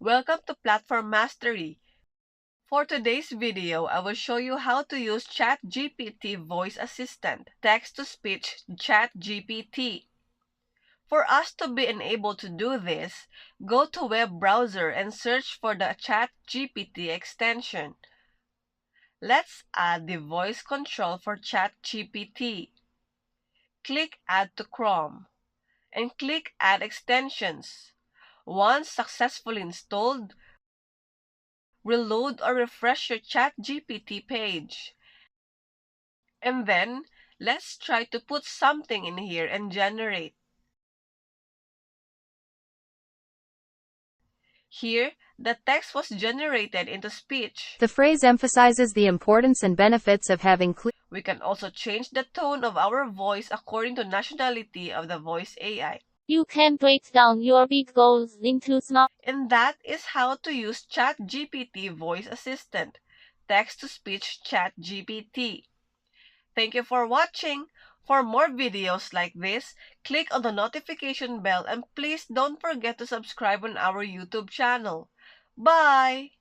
Welcome to Platform Mastery. For today's video, I will show you how to use ChatGPT Voice Assistant, text-to-speech ChatGPT. For us to be enabled to do this, go to web browser and search for the ChatGPT extension. Let's add the voice control for ChatGPT. Click Add to Chrome and click Add Extensions. Once successfully installed, reload or refresh your ChatGPT page. And then, let's try to put something in here and generate. Here, the text was generated into speech. The phrase emphasizes the importance and benefits of having clear. We can also change the tone of our voice according to nationality of the voice AI. You can break down your big goals into small. And that is how to use ChatGPT Voice Assistant, text-to-speech ChatGPT. Thank you for watching. For more videos like this, click on the notification bell and please don't forget to subscribe on our YouTube channel. Bye!